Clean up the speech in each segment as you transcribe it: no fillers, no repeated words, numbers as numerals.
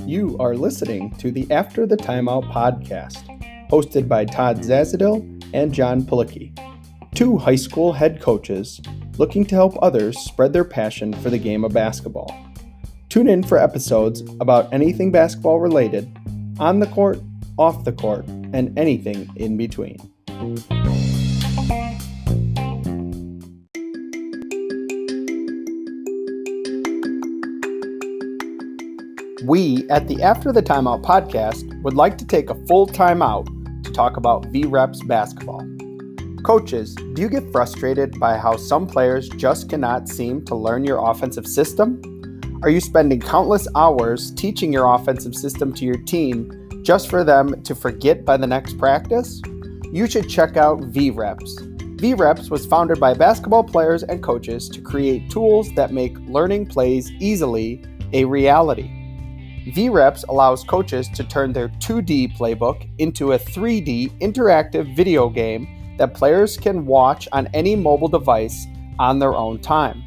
You are listening to the After the Timeout podcast, hosted by Todd Zazadil and John Pilicki, two high school head coaches looking to help others spread their passion for the game of basketball. Tune in for episodes about anything basketball related, on the court, off the court, and anything in between. We at the After the Timeout podcast would like to take a full time out to talk about VREPS basketball. Coaches, do you get frustrated by how some players just cannot seem to learn your offensive system? Are you spending countless hours teaching your offensive system to your team just for them to forget by the next practice? You should check out VREPS. VREPS was founded by basketball players and coaches to create tools that make learning plays easily a reality. VREPS allows coaches to turn their 2D playbook into a 3D interactive video game that players can watch on any mobile device on their own time.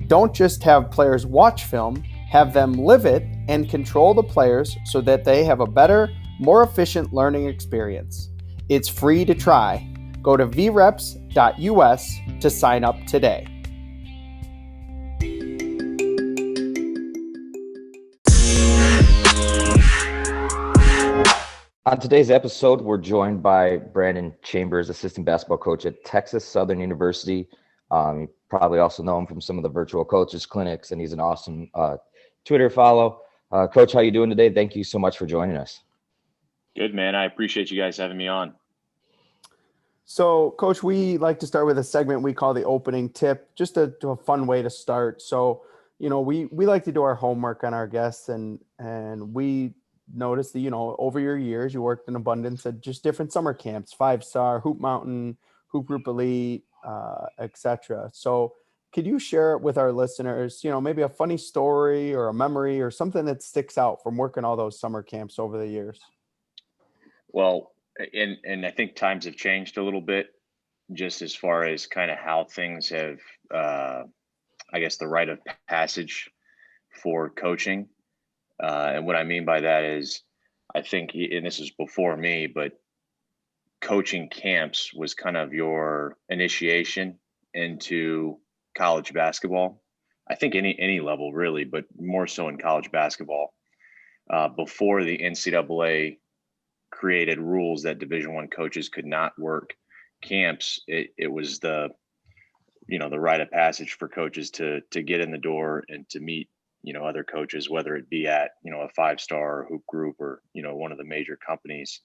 Don't just have players watch film, have them live it and control the players so that they have a better, more efficient learning experience. It's free to try. Go to vreps.us to sign up today. On today's episode, we're joined by Brandon Chambers, assistant basketball coach at Texas Southern University. You probably also know him from some of the virtual coaches clinics, and he's an awesome Twitter follow. Coach, how you doing today? Thank you so much for joining us. Good, man. I appreciate you guys having me on. So, Coach, we like to start with a segment we call the opening tip, just a fun way to start. So, we like to do our homework on our guests, and we noticed that, over your years, you worked in abundance at just different summer camps, 5-Star, Hoop Mountain, Hoop Group Elite, etc. So could you share with our listeners, maybe a funny story or a memory or something that sticks out from working all those summer camps over the years? Well, and I think times have changed a little bit just as far as kind of how things have, I guess, the rite of passage for coaching. And what I mean by that is, I think, and this is before me, but coaching camps was kind of your initiation into college basketball. I think any level really, but more so in college basketball. Before the NCAA created rules that Division I coaches could not work camps, it was the rite of passage for coaches to get in the door and to meet other coaches, whether it be at, a 5-Star Hoop Group or, one of the major companies,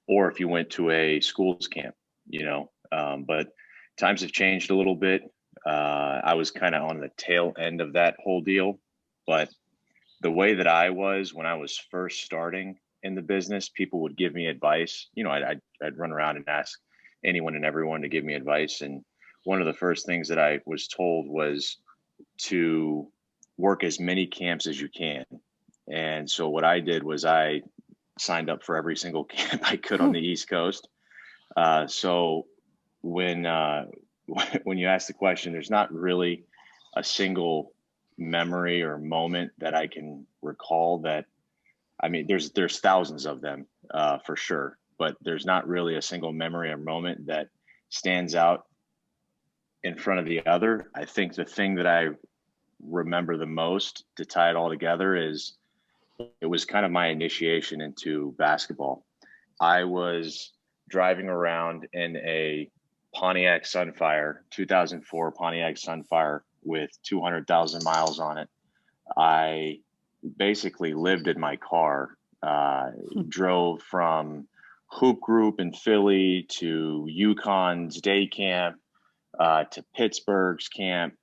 or if you went to a schools camp, but times have changed a little bit. I was kind of on the tail end of that whole deal, but the way that I was when I was first starting in the business, people would give me advice. I'd run around and ask anyone and everyone to give me advice. And one of the first things that I was told was to work as many camps as you can. And so what I did was I signed up for every single camp I could on the East Coast. So when you ask the question, there's not really a single memory or moment that I can recall that. I mean, there's thousands of them for sure, but there's not really a single memory or moment that stands out in front of the other. I think the thing that I remember the most, to tie it all together, is it was kind of my initiation into basketball. I was driving around in a Pontiac Sunfire, 2004 Pontiac Sunfire with 200,000 miles on it. I basically lived in my car, drove from Hoop Group in Philly to UConn's day camp, to Pittsburgh's camp.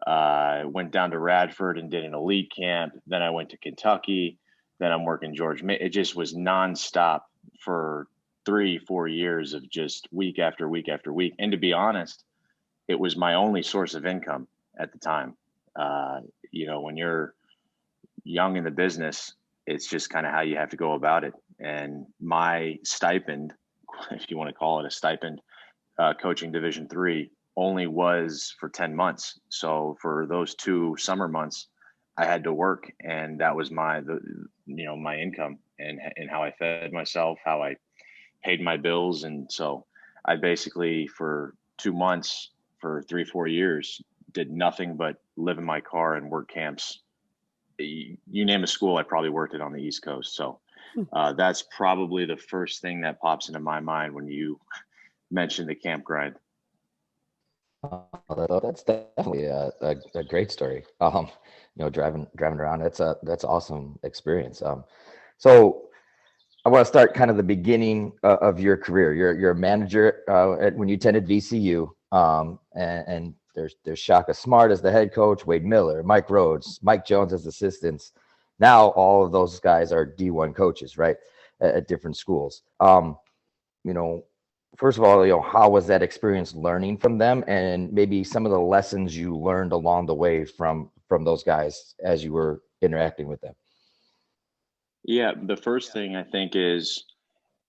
Went down to Radford and did an elite camp. Then I went to Kentucky. Then I'm working George. It just was nonstop for 3-4 years of just week after week after week. And to be honest, it was my only source of income at the time. When you're young in the business, it's just kind of how you have to go about it. And my stipend, if you want to call it a stipend, coaching Division III, only was for 10 months. So for those 2 summer months, I had to work, and that was my income and how I fed myself, how I paid my bills. And so I basically, for 2 months, for 3, 4 years, did nothing but live in my car and work camps. You name a school, I probably worked it on the East Coast. So that's probably the first thing that pops into my mind when you mention the camp grind. That's definitely a great story. Driving around, that's awesome experience. So I want to start kind of the beginning of your career. You're a manager when you attended VCU, and there's Shaka Smart as the head coach, Wade Miller, Mike Rhodes, Mike Jones as assistants. Now all of those guys are D1 coaches, right, at different schools. You know, first of all, how was that experience learning from them, and maybe some of the lessons you learned along the way from those guys as you were interacting with them? Yeah, the first thing I think is,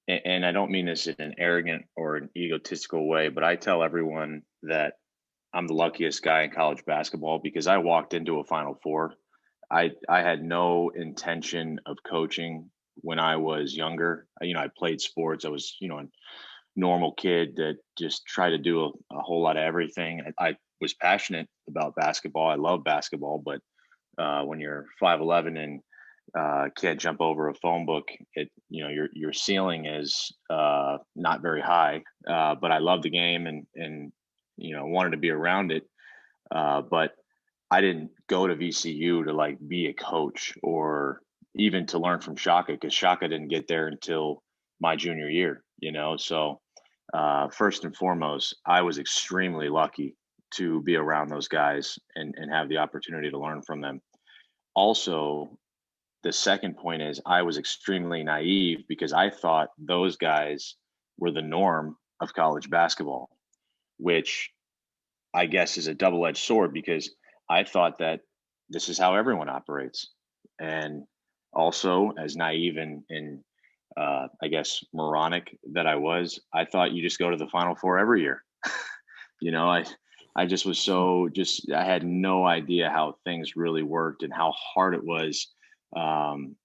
and I don't mean this in an arrogant or an egotistical way, but I tell everyone that I'm the luckiest guy in college basketball because I walked into a Final Four. I had no intention of coaching when I was younger. I played sports. I was, a normal kid that just tried to do a whole lot of everything. I was passionate about basketball. I love basketball, but when you're 5'11" and can't jump over a phone book, your ceiling is not very high. But I love the game and wanted to be around it. But I didn't go to VCU to like be a coach or even to learn from Shaka, because Shaka didn't get there until my junior year. So first and foremost, I was extremely lucky to be around those guys and have the opportunity to learn from them. Also, the second point is I was extremely naive because I thought those guys were the norm of college basketball, which I guess is a double-edged sword because I thought that this is how everyone operates. And also, as naive and I guess moronic that I was, I thought you just go to the Final Four every year. you know, I I just was so just I had no idea how things really worked and how hard it was um,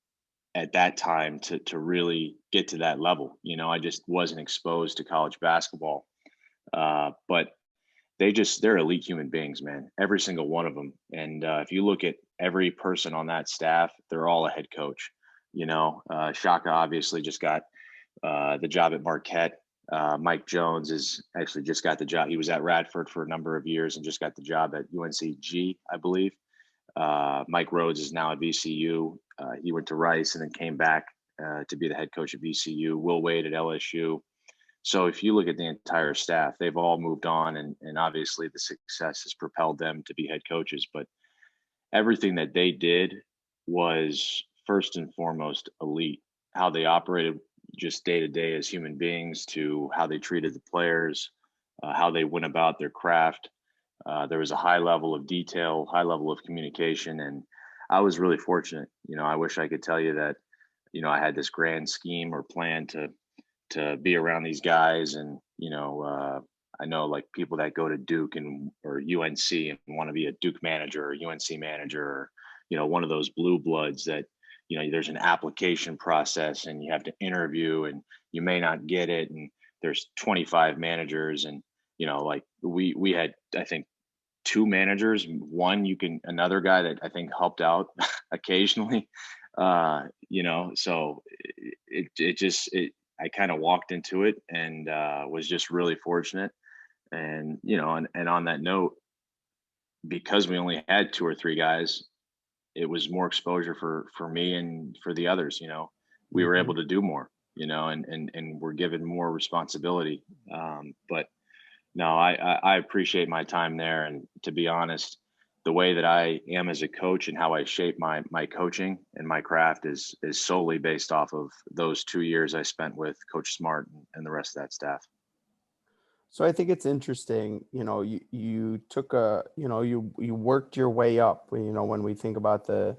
at that time to really get to that level. I just wasn't exposed to college basketball, but they're elite human beings, man. Every single one of them. And if you look at every person on that staff, they're all a head coach. Shaka obviously just got the job at Marquette. Mike Jones is actually just got the job. He was at Radford for a number of years and just got the job at UNCG, I believe. Mike Rhodes is now at VCU. He went to Rice and then came back to be the head coach at VCU. Will Wade at LSU. So if you look at the entire staff, they've all moved on, and obviously the success has propelled them to be head coaches. But everything that they did was first and foremost elite. How they operated just day to day as human beings, to how they treated the players, how they went about their craft. There was a high level of detail, high level of communication, and I was really fortunate. I wish I could tell you that, I had this grand scheme or plan to be around these guys, and I know like people that go to Duke and or UNC and want to be a Duke manager or UNC manager, or one of those blue bloods that there's an application process and you have to interview and you may not get it, and there's 25 managers, and like we had, I think, two managers. Another guy that I think helped out occasionally. So I kind of walked into it and was just really fortunate. And and on that note, because we only had two or three guys, it was more exposure for me and for the others. We were Mm-hmm. able to do more. And we're given more responsibility. But no, I appreciate my time there. And to be honest, the way that I am as a coach and how I shape my coaching and my craft is solely based off of those 2 years I spent with Coach Smart and the rest of that staff. So I think it's interesting, you took you worked your way up. When we think about the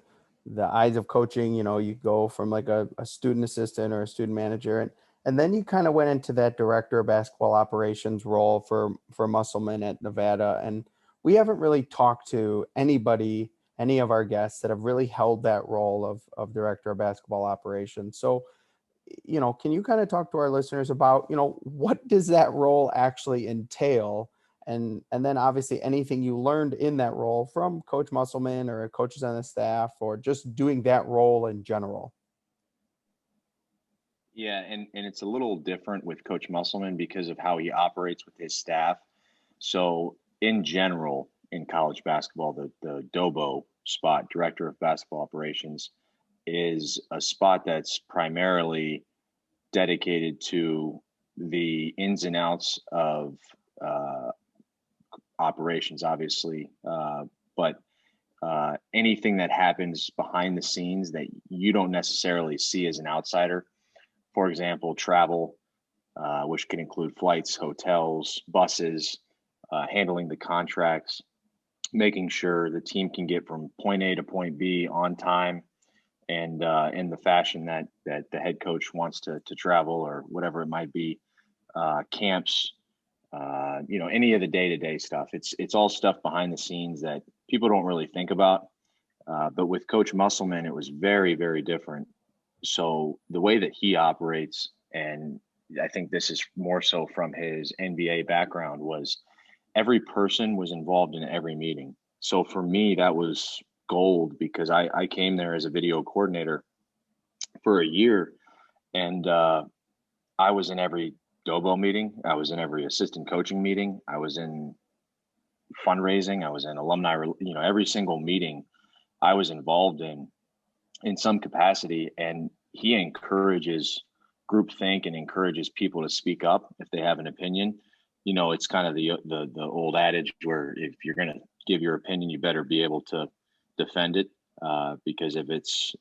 eyes of coaching, you go from like a student assistant or a student manager, and then you kind of went into that director of basketball operations role for Musselman at Nevada. And we haven't really talked to anybody any of our guests that have really held that role of director of basketball operations. So, can you kind of talk to our listeners about, what does that role actually entail? And then obviously anything you learned in that role from Coach Musselman or coaches on the staff, or just doing that role in general. Yeah, and it's a little different with Coach Musselman because of how he operates with his staff. So in general, in college basketball, the DOBO spot, Director of Basketball Operations, is a spot that's primarily dedicated to the ins and outs of uh, operations, obviously, but anything that happens behind the scenes that you don't necessarily see as an outsider. For example, travel, which can include flights, hotels, buses, handling the contracts, making sure the team can get from point A to point B on time and in the fashion that the head coach wants to travel, or whatever it might be, camps, any of the day to day stuff. It's all stuff behind the scenes that people don't really think about. But with Coach Musselman, it was very, very different. So the way that he operates, and I think this is more so from his NBA background, was every person was involved in every meeting. So for me, that was gold, because I came there as a video coordinator for a year, and I was in every DOBO meeting. I was in every assistant coaching meeting. I was in fundraising. I was in alumni, every single meeting I was involved in some capacity. And he encourages groupthink and encourages people to speak up if they have an opinion. It's kind of the old adage where if you're going to give your opinion, you better be able to defend it, because if it's,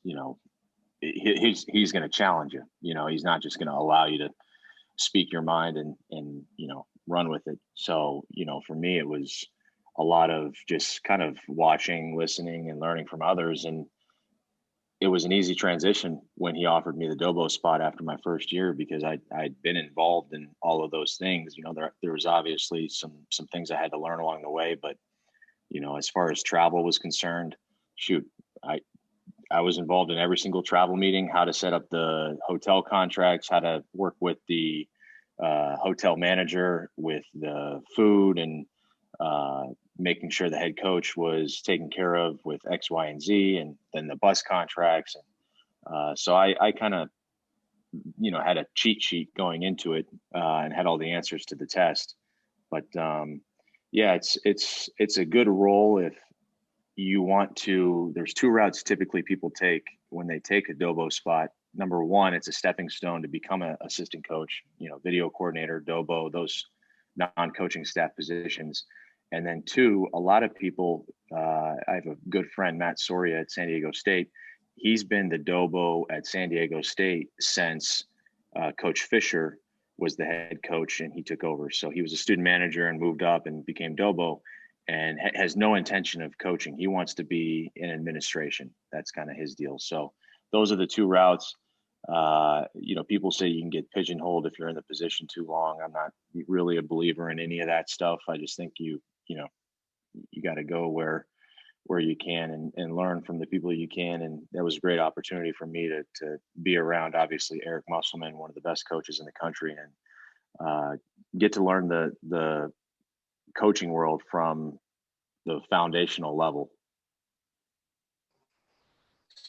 he's going to challenge you. He's not just going to allow you to speak your mind and run with it. So for me, it was a lot of just kind of watching, listening, and learning from others. And it was an easy transition when he offered me the DOBO spot after my first year, because I'd been involved in all of those things. There was obviously some things I had to learn along the way, but as far as travel was concerned, shoot, I was involved in every single travel meeting, how to set up the hotel contracts, how to work with the hotel manager with the food, and making sure the head coach was taken care of with X, Y, and Z, and then the bus contracts. And so I kind of, had a cheat sheet going into it, and had all the answers to the test. But yeah, it's a good role if you want to. There's two routes typically people take when they take a DOBO spot. Number one, it's a stepping stone to become an assistant coach, video coordinator, DOBO, those non-coaching staff positions. And then two, a lot of people, I have a good friend, Matt Soria at San Diego State. He's been the DOBO at San Diego State since Coach Fisher was the head coach and he took over. So he was a student manager and moved up and became DOBO, and has no intention of coaching. He wants to be in administration. That's kind of his deal. So those are the two routes. People say you can get pigeonholed if you're in the position too long. I'm not really a believer in any of that stuff. I just think you got to go where you can and learn from the people you can. And that was a great opportunity for me to be around, obviously, Eric Musselman, one of the best coaches in the country, and get to learn the coaching world from the foundational level.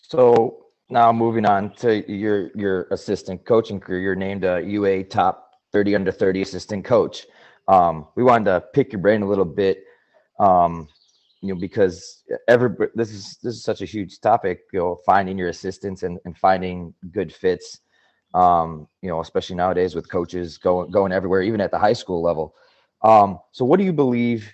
So now moving on to your assistant coaching career, you're named a UA top 30 under 30 assistant coach. We wanted to pick your brain a little bit, because this is such a huge topic, finding your assistants and finding good fits, especially nowadays with coaches going everywhere, even at the high school level. So what do you believe,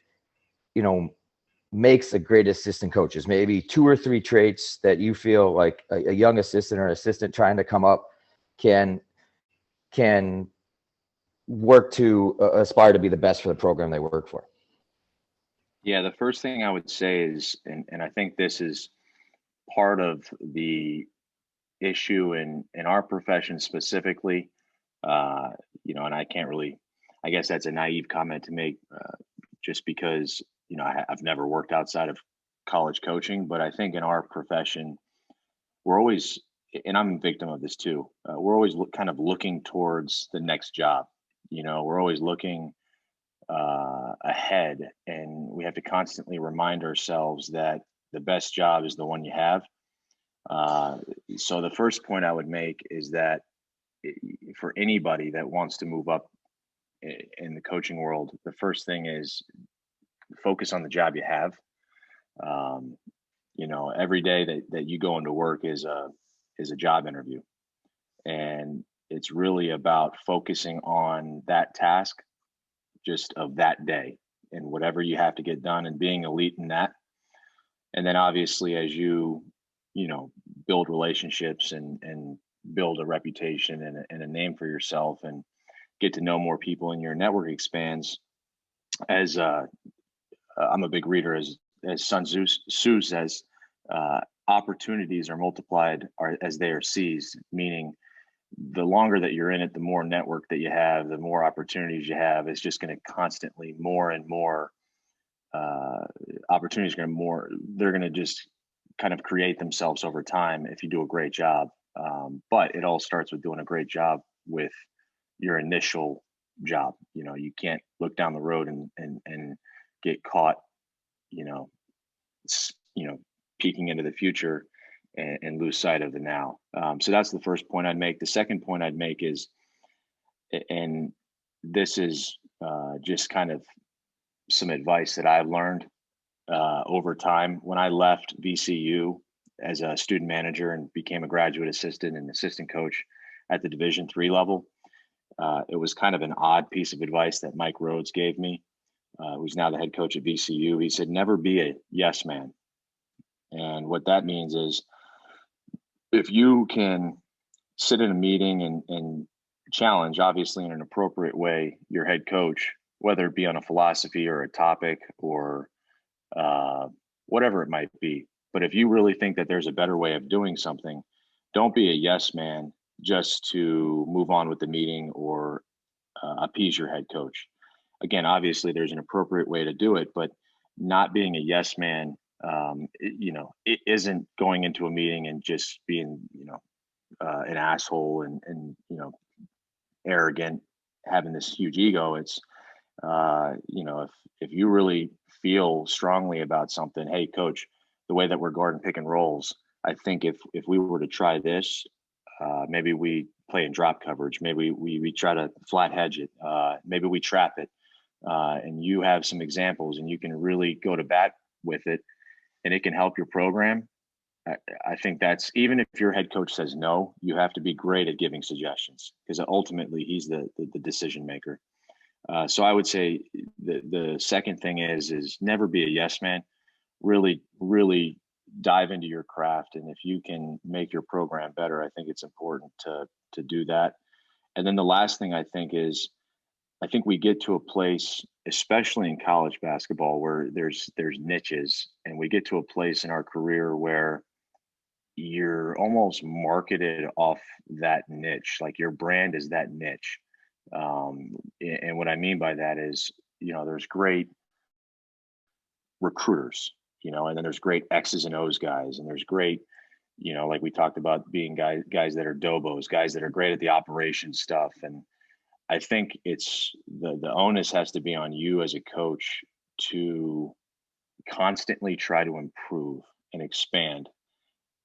makes a great assistant coaches? Maybe 2 or 3 traits that you feel like a young assistant or assistant trying to come up can work to aspire to be the best for the program they work for. Yeah, the first thing I would say is, and I think this is part of the issue in our profession specifically, and I can't really, I guess that's a naive comment to make, just because, I've never worked outside of college coaching, but I think in our profession, we're always, and I'm a victim of this too. We're always kind of looking towards the next job. We're always looking ahead, and we have to constantly remind ourselves that the best job is the one you have. So the first point I would make is that for anybody that wants to move up in the coaching world, the first thing is focus on the job you have. Every day that you go into work is a job interview, and it's really about focusing on that task just of that day and whatever you have to get done and being elite in that. And then obviously as you build relationships and build a reputation and a name for yourself and get to know more people and your network expands. As I'm a big reader, as Sun Tzu says, opportunities are multiplied as they are seized, meaning the longer that you're in it, the more network that you have, the more opportunities you have. It's just going to constantly more and more opportunities they're going to just kind of create themselves over time if you do a great job. But it all starts with doing a great job with your initial job. You can't look down the road and get caught, you know, peeking into the future and lose sight of the now. So that's the first point I'd make. The second point I'd make is, and this is just kind of some advice that I've learned over time. When I left VCU as a student manager and became a graduate assistant and assistant coach at the Division III level, it was kind of an odd piece of advice that Mike Rhodes gave me, who's now the head coach at VCU. He said, never be a yes man. And what that means is, if you can sit in a meeting and challenge, obviously in an appropriate way, your head coach, whether it be on a philosophy or a topic or whatever it might be. But if you really think that there's a better way of doing something, don't be a yes man just to move on with the meeting or appease your head coach. Again, obviously there's an appropriate way to do it, but not being a yes man, it isn't going into a meeting and just being, an asshole and arrogant, having this huge ego. It's, if you really feel strongly about something, hey coach, the way that we're guarding pick and rolls, I think if we were to try this, maybe we play in drop coverage, maybe we try to flat hedge it, maybe we trap it, and you have some examples and you can really go to bat with it and it can help your program. I think that's, even if your head coach says no, you have to be great at giving suggestions, because ultimately he's the decision maker. So I would say the second thing is never be a yes man. Really, really dive into your craft, and if you can make your program better, I think it's important to do that. And then the last thing I think is, I think we get to a place, especially in college basketball, where there's niches, and we get to a place in our career where you're almost marketed off that niche, like your brand is that niche. And what I mean by that is, there's great recruiters, and then there's great X's and O's guys, and there's great, like we talked about, being guys that are dobos, guys that are great at the operation stuff. And I think it's the onus has to be on you as a coach to constantly try to improve and expand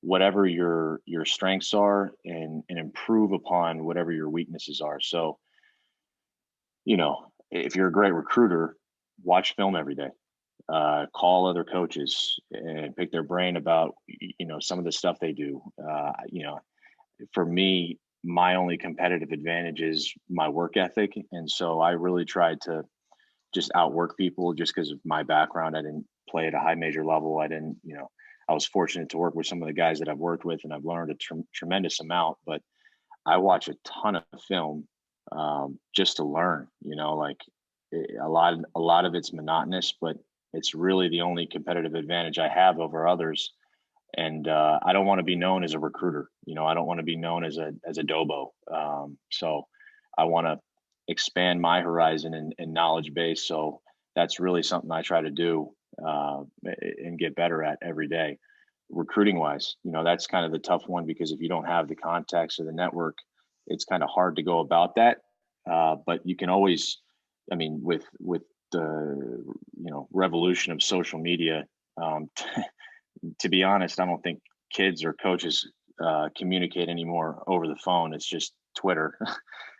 whatever your strengths are, and improve upon whatever your weaknesses are. So, if you're a great recruiter, watch film every day, call other coaches and pick their brain about, some of the stuff they do. For me, my only competitive advantage is my work ethic. And so I really tried to just outwork people just because of my background. I didn't play at a high major level. I was fortunate to work with some of the guys that I've worked with, and I've learned a tremendous amount, but I watch a ton of film just to learn, a lot of it's monotonous, but it's really the only competitive advantage I have over others. And I don't want to be known as a recruiter. I don't want to be known as a dobo. So I want to expand my horizon and knowledge base. So that's really something I try to do. and get better at every day. Recruiting wise, that's kind of the tough one, because if you don't have the contacts or the network, it's kind of hard to go about that. But you can always, with the revolution of social media, to be honest, I don't think kids or coaches communicate anymore over the phone. It's just Twitter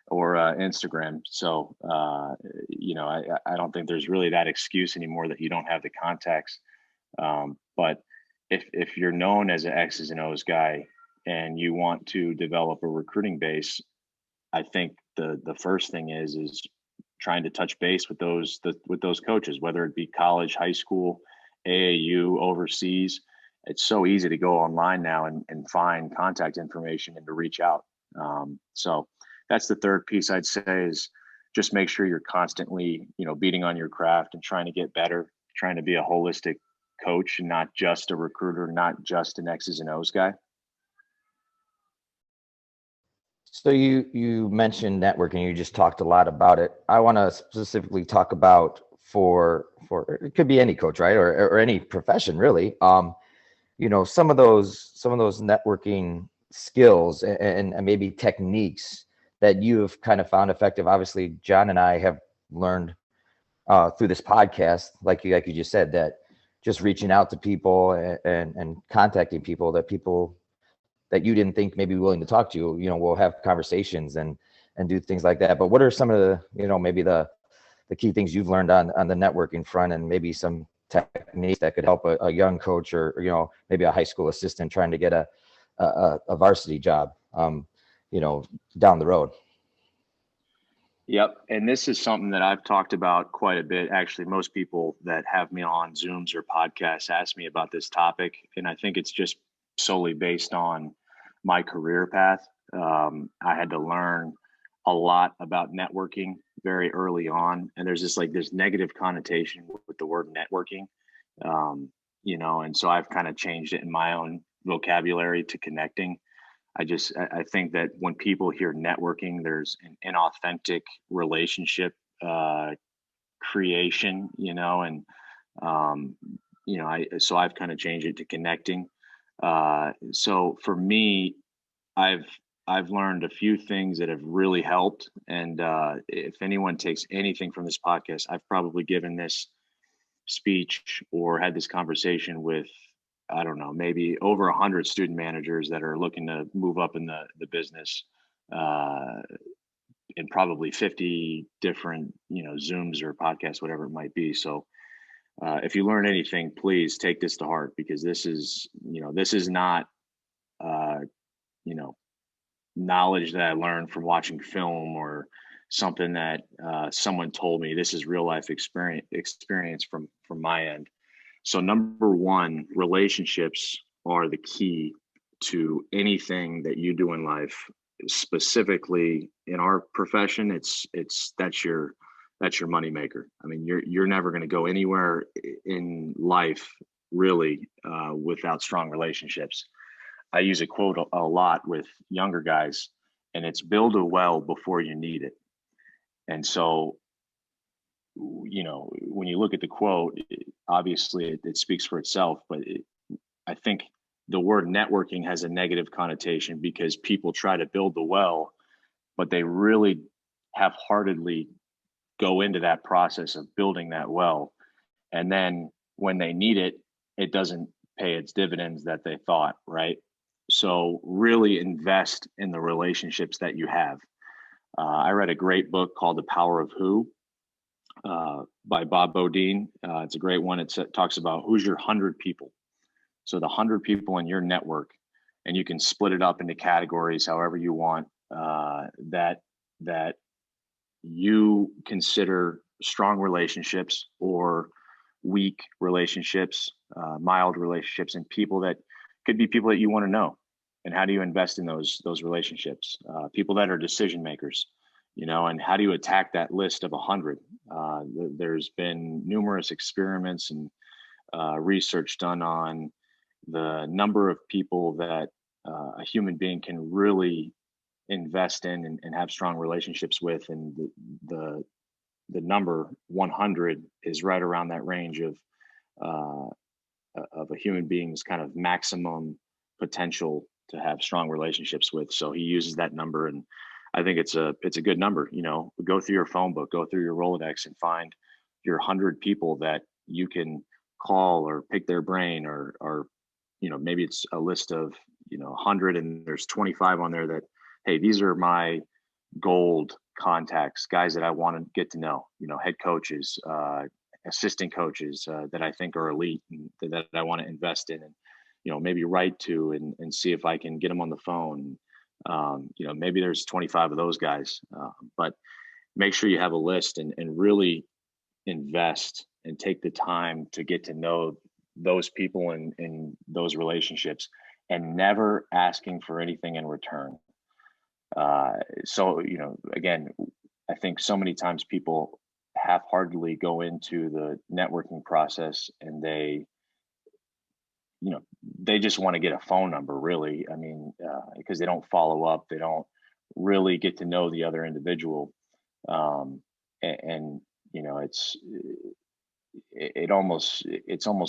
or Instagram. So, I don't think there's really that excuse anymore that you don't have the contacts. But if you're known as an X's and O's guy and you want to develop a recruiting base, I think the first thing is trying to touch base with those coaches, whether it be college, high school, AAU, overseas. It's so easy to go online now and find contact information and to reach out. So that's the third piece I'd say, is just make sure you're constantly, beating on your craft and trying to get better, trying to be a holistic coach and not just a recruiter, not just an X's and O's guy. So you mentioned networking. You just talked a lot about it. I want to specifically talk about for it could be any coach, right, or any profession really. Some of those networking skills and maybe techniques that you've kind of found effective. Obviously, John and I have learned through this podcast, like you just said, that just reaching out to people and contacting people that you didn't think maybe willing to talk to you, we'll have conversations and do things like that. But what are some of the, maybe the key things you've learned on the networking front, and maybe some techniques that could help a young coach or, maybe a high school assistant trying to get a varsity job, down the road? Yep. And this is something that I've talked about quite a bit. Actually, most people that have me on Zooms or podcasts ask me about this topic. And I think it's just solely based on my career path. I had to learn a lot about networking very early on. And there's this negative connotation with the word networking, and so I've kind of changed it in my own vocabulary to connecting. I think that when people hear networking, there's an inauthentic relationship creation, and so I've kind of changed it to connecting. So for me, I've learned a few things that have really helped. And if anyone takes anything from this podcast, I've probably given this speech or had this conversation with, I don't know, maybe over 100 student managers that are looking to move up in the business, in probably 50 different, Zooms or podcasts, whatever it might be. So if you learn anything, please take this to heart, because this is not, knowledge that I learned from watching film or something that someone told me. This is real life experience from my end. So number one, relationships are the key to anything that you do in life. Specifically in our profession, that's your moneymaker. I mean, you're never going to go anywhere in life really without strong relationships. I use a quote a lot with younger guys, and it's build a well before you need it. And so, when you look at the quote, obviously it speaks for itself, but I think the word networking has a negative connotation because people try to build the well, but they really half-heartedly go into that process of building that well. And then when they need it, it doesn't pay its dividends that they thought, right? So really invest in the relationships that you have. I read a great book called The Power of Who by Bob Bodine. It's a great one. It talks about who's your 100 people. So the 100 people in your network, and you can split it up into categories however you want, that you consider strong relationships or weak relationships, mild relationships, and people that could be people that you want to know. And how do you invest in those relationships? People that are decision makers, and how do you attack that list of 100? There's been numerous experiments and research done on the number of people that a human being can really invest in and have strong relationships with, and the number 100 is right around that range of uh, of a human being's kind of maximum potential to have strong relationships with. So he uses that number, and I think it's a good number. Go through your phone book, go through your Rolodex, and find your 100 people that you can call or pick their brain, or maybe it's a list of 100 and there's 25 on there that, hey, these are my gold contacts, guys that I want to get to know, head coaches, assistant coaches that I think are elite and that I want to invest in, and maybe write to and see if I can get them on the phone. Maybe there's 25 of those guys, but make sure you have a list and really invest and take the time to get to know those people and those relationships, and never asking for anything in return. So again, I think so many times people half-heartedly go into the networking process, and they just want to get a phone number, really. I mean, because they don't follow up, they don't really get to know the other individual, and it's almost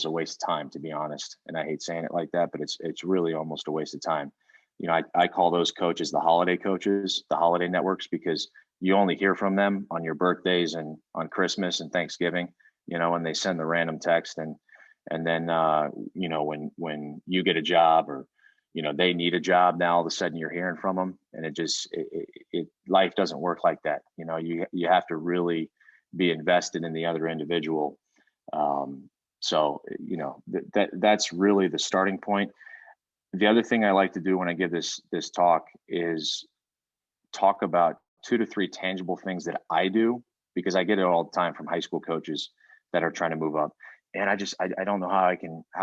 a waste of time, to be honest. And I hate saying it like that, but it's really almost a waste of time. I call those coaches the holiday coaches, the holiday networks, because you only hear from them on your birthdays and on Christmas and Thanksgiving, when they send the random text, and then when you get a job, or they need a job, now all of a sudden you're hearing from them, and life doesn't work like that. You have to really be invested in the other individual. So that's really the starting point. The other thing I like to do when I give this talk is talk about 2 to 3 tangible things that I do, because I get it all the time from high school coaches that are trying to move up. And I don't know how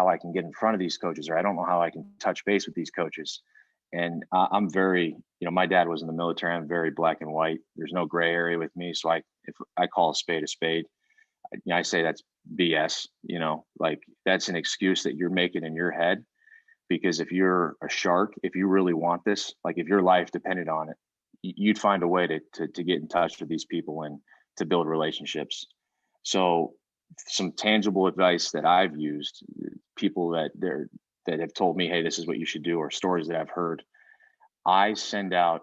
I can get in front of these coaches, or I don't know how I can touch base with these coaches. And I'm very, my dad was in the military. I'm very black and white. There's no gray area with me. So if I call a spade, I say that's BS. Like, that's an excuse that you're making in your head. Because if you're a shark, if you really want this, like if your life depended on it, you'd find a way to get in touch with these people and to build relationships. So some tangible advice that I've used, people that have told me, hey, this is what you should do, or stories that I've heard. I send out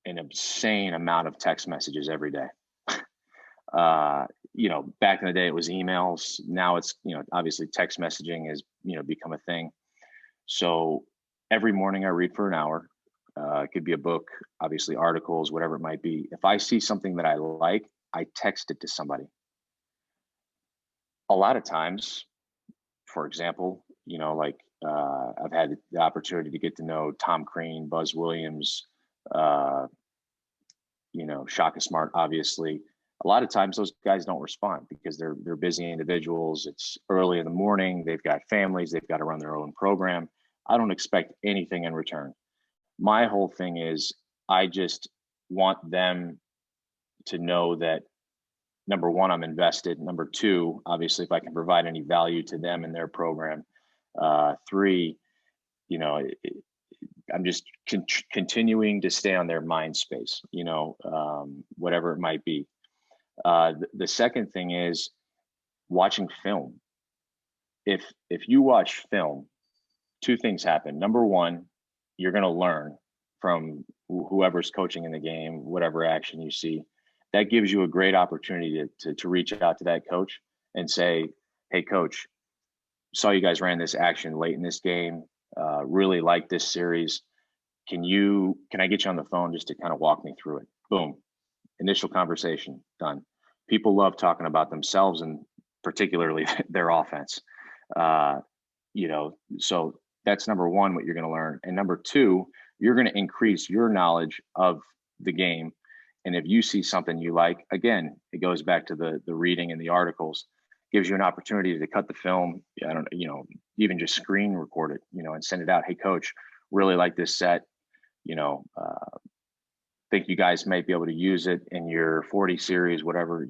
an insane amount of text messages every day. Back in the day it was emails. Now it's, obviously text messaging has, become a thing. So every morning I read for an hour. It could be a book, obviously articles, whatever it might be. If I see something that I like, I text it to somebody. A lot of times, for example, I've had the opportunity to get to know Tom Crean, Buzz Williams, Shaka Smart, obviously. A lot of times those guys don't respond because they're busy individuals. It's early in the morning. They've got families. They've got to run their own program. I don't expect anything in return. My whole thing is I just want them to know that, number one, I'm invested. Number two, obviously, if I can provide any value to them in their program. Three, I'm just continuing to stay on their mind space, whatever it might be. The second thing is watching film. If you watch film, 2 things happen. Number one, you're going to learn from whoever's coaching in the game, whatever action you see. That gives you a great opportunity to reach out to that coach and say, hey, coach, saw you guys ran this action late in this game. Really like this series. Can I get you on the phone just to kind of walk me through it? Boom. Initial conversation done. People love talking about themselves and particularly their offense. So that's number one, what you're going to learn. And number two, you're going to increase your knowledge of the game. And if you see something you like, again, it goes back to the reading and the articles, gives you an opportunity to cut the film. Even just screen record it, and send it out. Hey, coach, really like this set. Think you guys might be able to use it in your 40 series, whatever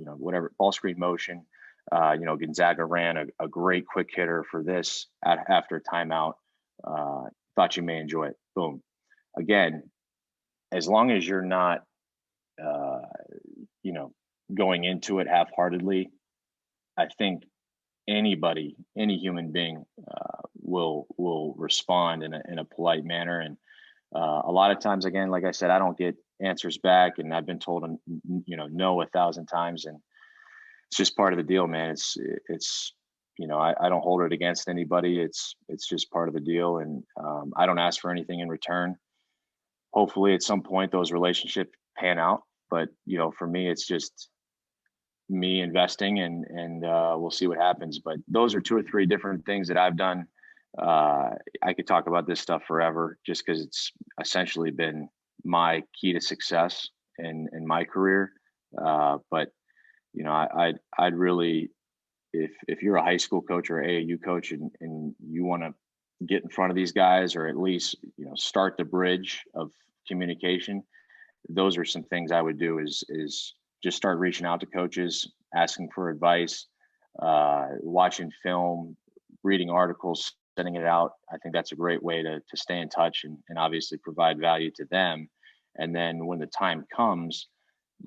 ball screen motion. Gonzaga ran a great quick hitter for this after timeout. Thought you may enjoy it. Boom. Again, as long as you're not, going into it half-heartedly, I think anybody, any human being, will respond in a polite manner. And a lot of times, again, like I said, I don't get answers back, and I've been told, no 1,000 times, and it's just part of the deal, man. It's I don't hold it against anybody. It's just part of the deal, and I don't ask for anything in return. Hopefully, at some point, those relationships pan out. But for me, it's just me investing, and we'll see what happens. But those are two or three different things that I've done. I could talk about this stuff forever, just because it's essentially been my key to success in my career. But I'd really, if you're a high school coach or AAU coach, and you want to get in front of these guys, or at least start the bridge of communication, those are some things I would do. Is just start reaching out to coaches, asking for advice, watching film, reading articles, sending it out. I think that's a great way to stay in touch, and obviously provide value to them. And then when the time comes,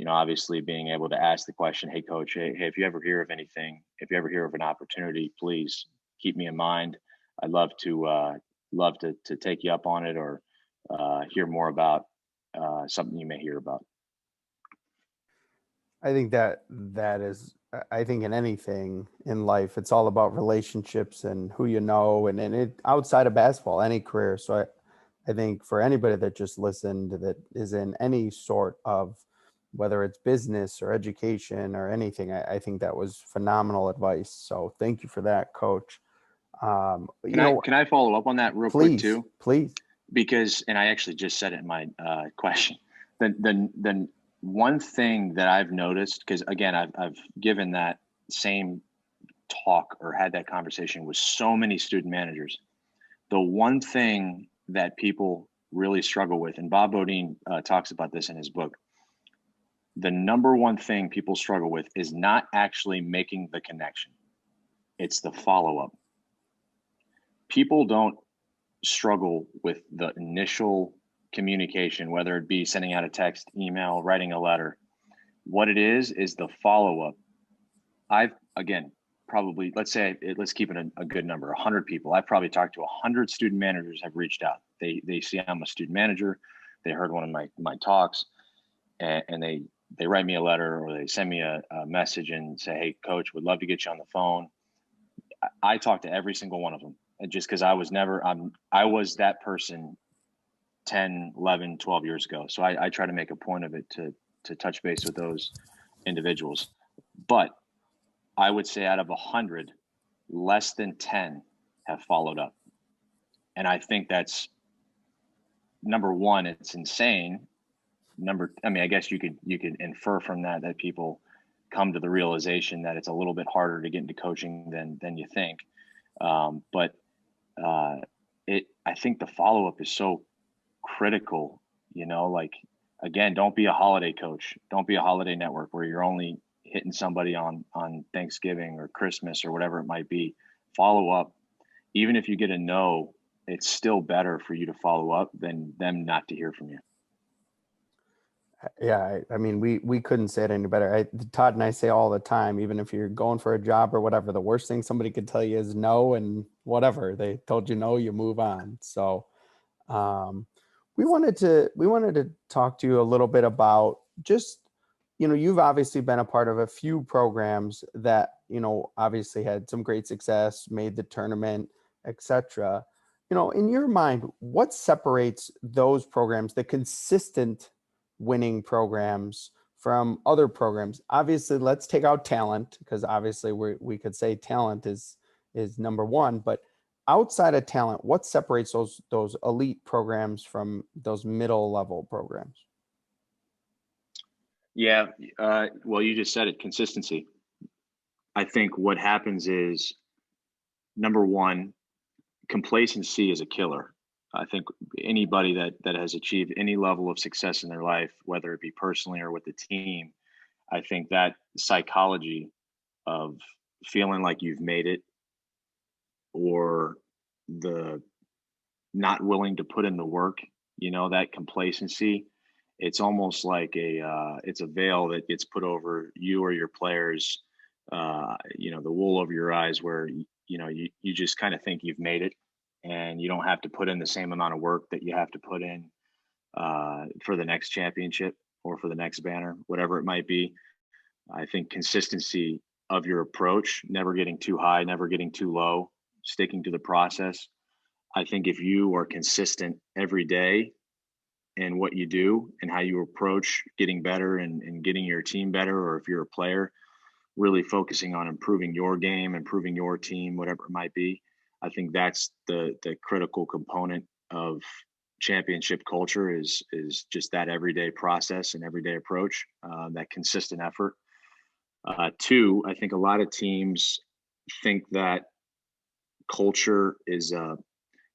obviously being able to ask the question, hey coach, hey, if you ever hear of anything, if you ever hear of an opportunity, please keep me in mind. I'd love to take you up on it, or hear more about something you may hear about. I think that is, I think in anything in life, it's all about relationships and who you know, and it outside of basketball, any career. So I think for anybody that just listened, that is in any sort of, whether it's business or education or anything, I think that was phenomenal advice. So thank you for that, Coach. Can I follow up on that real quick too? Please. Because, and I actually just said it in my question. The one thing that I've noticed, because again, I've given that same talk or had that conversation with so many student managers. The one thing that people really struggle with, and Bob Bodine talks about this in his book, the number one thing people struggle with is not actually making the connection. It's the follow-up. People don't struggle with the initial communication, whether it be sending out a text, email, writing a letter. What it is the follow-up. I've, again, probably, let's keep it a good number, 100 people. I've probably talked to 100 student managers have reached out. They see I'm a student manager. They heard one of my talks, and they write me a letter, or they send me a message and say, hey coach, would love to get you on the phone. I talk to every single one of them, and just because I was that person 10, 11, 12 years ago. So I try to make a point of it to touch base with those individuals. But I would say out of 100, less than 10 have followed up. And I think that's, number one, it's insane. I guess you could infer from that people come to the realization that it's a little bit harder to get into coaching than you think. But I think the follow-up is so critical, like, again, don't be a holiday coach. Don't be a holiday network where you're only hitting somebody on Thanksgiving or Christmas or whatever it might be. Follow up. Even if you get a no, it's still better for you to follow up than them not to hear from you. Yeah, I mean, we couldn't say it any better. Todd and I say all the time, even if you're going for a job or whatever, the worst thing somebody could tell you is no, and whatever they told you no, you move on. So we wanted to talk to you a little bit about just, you've obviously been a part of a few programs that, obviously had some great success, made the tournament, etc. In your mind, what separates those programs, the consistent winning programs, from other programs? Obviously, let's take out talent, because obviously we could say talent is number one, but outside of talent, what separates those elite programs from those middle level programs? Yeah, well, you just said it, consistency. I think what happens is, number one, complacency is a killer. I think anybody that has achieved any level of success in their life, whether it be personally or with the team, I think that psychology of feeling like you've made it, or the not willing to put in the work, that complacency, it's almost like it's a veil that gets put over you or your players the wool over your eyes where, you just kind of think you've made it and you don't have to put in the same amount of work that you have to put in for the next championship or for the next banner, whatever it might be. I think consistency of your approach, never getting too high, never getting too low, sticking to the process. I think if you are consistent every day in what you do and how you approach getting better and getting your team better, or if you're a player, really focusing on improving your game, improving your team, whatever it might be. I think that's the critical component of championship culture is just that everyday process and everyday approach, that consistent effort. Two, I think a lot of teams think that culture is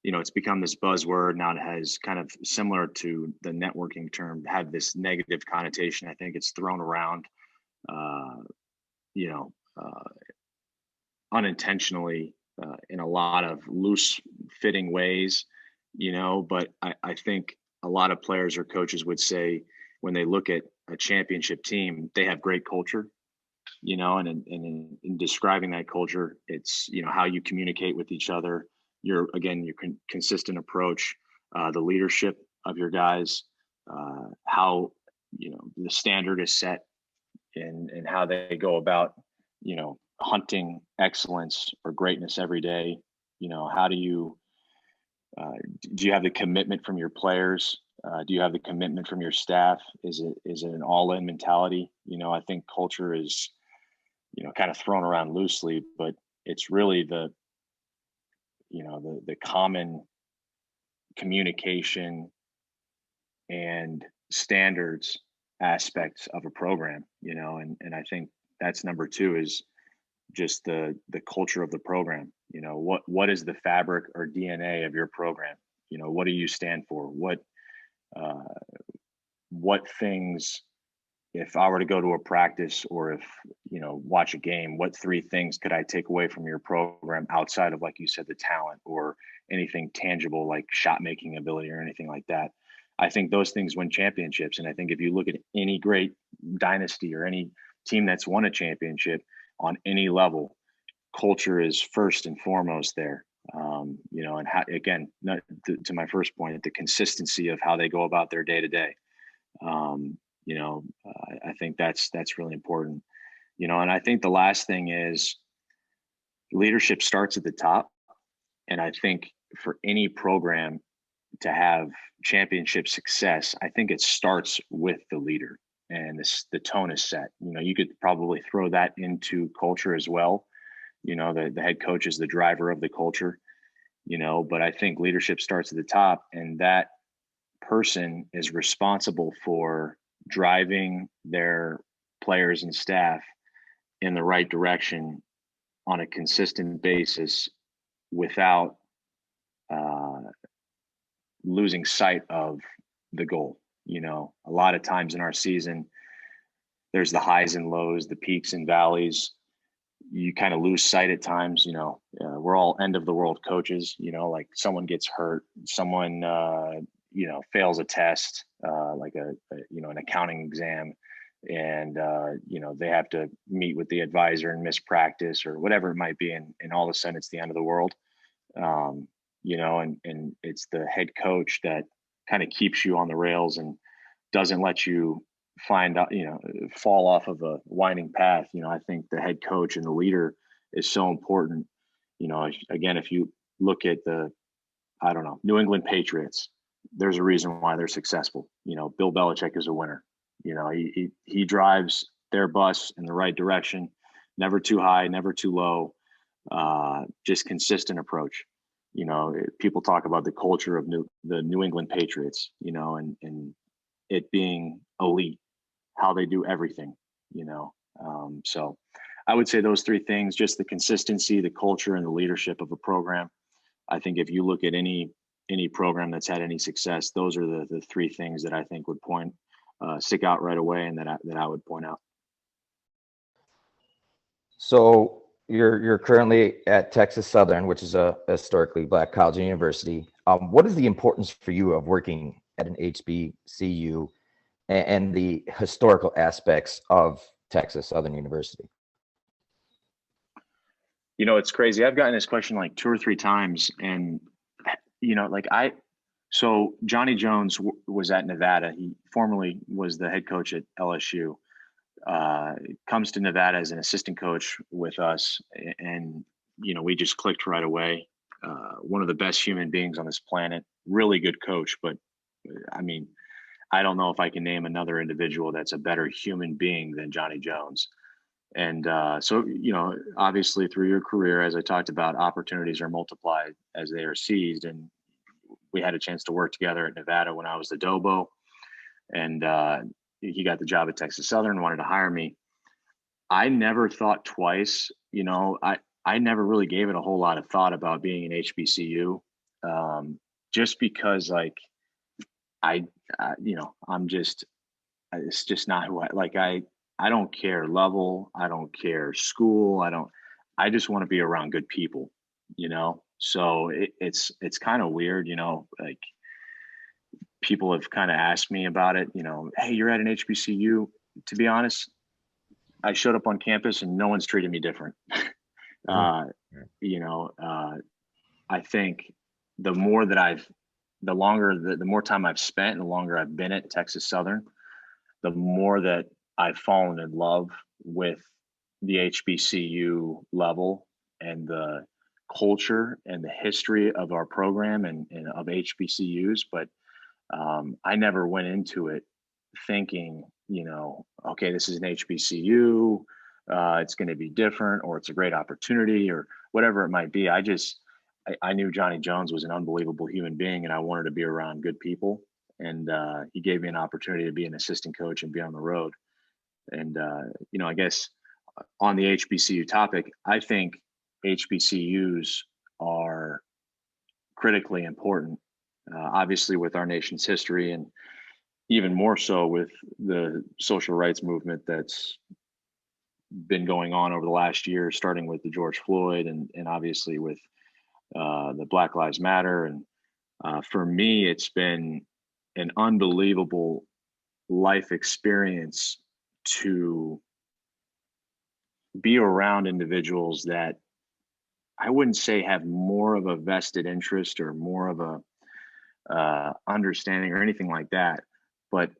it's become this buzzword now. It has kind of similar to the networking term, have this negative connotation. I think it's thrown around, uh, you know, uh, unintentionally in a lot of loose fitting ways, but I think a lot of players or coaches would say when they look at a championship team, they have great culture, and in describing that culture, it's, how you communicate with each other, your consistent approach, the leadership of your guys, how, the standard is set and how they go about, hunting excellence or greatness every day. How do you have the commitment from your players? Do you have the commitment from your staff? Is it an all-in mentality? I think culture is, kind of thrown around loosely, but it's really the common communication and standards aspects of a program, and I think that's number two is just the culture of the program. What is the fabric or DNA of your program? What do you stand for? Uh, what things, if I were to go to a practice or if, watch a game, what three things could I take away from your program outside of, like you said, the talent or anything tangible like shot making ability or anything like that? I think those things win championships. And I think if you look at any great dynasty or any team that's won a championship on any level, culture is first and foremost there. And how, again, to my first point, the consistency of how they go about their day to day. I think that's really important. And I think the last thing is leadership starts at the top. And I think for any program to have championship success, I think it starts with the leader and the tone is set. You could probably throw that into culture as well. The head coach is the driver of the culture, but I think leadership starts at the top, and that person is responsible for driving their players and staff in the right direction on a consistent basis without losing sight of the goal. A lot of times in our season, there's the highs and lows, the peaks and valleys. You kind of lose sight at times. We're all end of the world coaches. Like someone gets hurt, someone fails a test, like an accounting exam, and they have to meet with the advisor and miss practice or whatever it might be, and all of a sudden it's the end of the world. And it's the head coach that kind of keeps you on the rails and doesn't let you fall off of a winding path. I think the head coach and the leader is so important. Again, if you look at New England Patriots, there's a reason why they're successful. Bill Belichick is a winner. He drives their bus in the right direction, never too high, never too low, just consistent approach. People talk about the culture of the New England Patriots, and it being elite, how they do everything, so I would say those three things, just the consistency, the culture, and the leadership of a program. I think if you look at any program that's had any success, those are the three things that I think would stick out right away, and that I would point out. So you're currently at Texas Southern, which is a historically Black college and university. What is the importance for you of working at an HBCU and the historical aspects of Texas Southern University? It's crazy. I've gotten this question like 2 or 3 times, and like so Johnny Jones was at Nevada. He formerly was the head coach at LSU. Comes to Nevada as an assistant coach with us, and we just clicked right away. One of the best human beings on this planet, really good coach, but I mean, I don't know if I can name another individual that's a better human being than Johnny Jones. And so, obviously through your career, as I talked about, opportunities are multiplied as they are seized. And we had a chance to work together at Nevada when I was the Dobo, and he got the job at Texas Southern, wanted to hire me. I never thought twice. I never really gave it a whole lot of thought about being an HBCU, just because I, I'm just, it's just not who I don't care level. I don't care school. I just want to be around good people. So it's kind of weird, like people have kind of asked me about it, hey, you're at an HBCU. To be honest, I showed up on campus and no one's treated me different. uh, I think the more that the more time I've spent and the longer I've been at Texas Southern, the more that I've fallen in love with the HBCU level and the culture and the history of our program and of HBCUs. But I never went into it thinking, okay, this is an HBCU, it's going to be different, or it's a great opportunity, or whatever it might be. I knew Johnny Jones was an unbelievable human being, and I wanted to be around good people. And he gave me an opportunity to be an assistant coach and be on the road. And I guess on the HBCU topic, I think HBCUs are critically important, obviously with our nation's history, and even more so with the social rights movement that's been going on over the last year, starting with the George Floyd and obviously with the Black Lives Matter. And for me, it's been an unbelievable life experience to be around individuals that I wouldn't say have more of a vested interest or more of a understanding or anything like that, but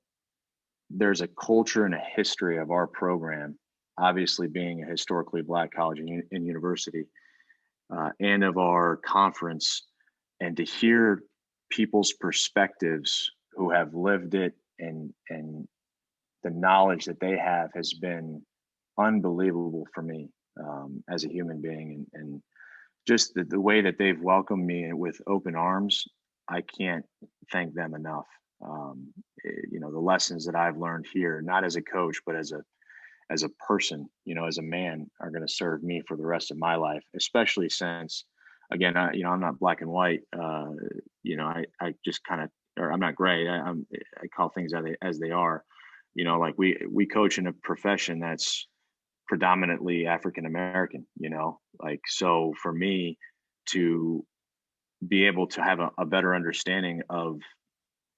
there's a culture and a history of our program, obviously being a historically Black college and university, and of our conference, and to hear people's perspectives who have lived it, and the knowledge that they have has been unbelievable for me, as a human being, and just the way that they've welcomed me with open arms. I can't thank them enough. The lessons that I've learned here, not as a coach, but as a person, as a man, are going to serve me for the rest of my life, especially since, again, I'm not black and white. I just kind of, or I'm not gray. I call things as they are. Like we coach in a profession that's predominantly African American. So for me to be able to have a better understanding of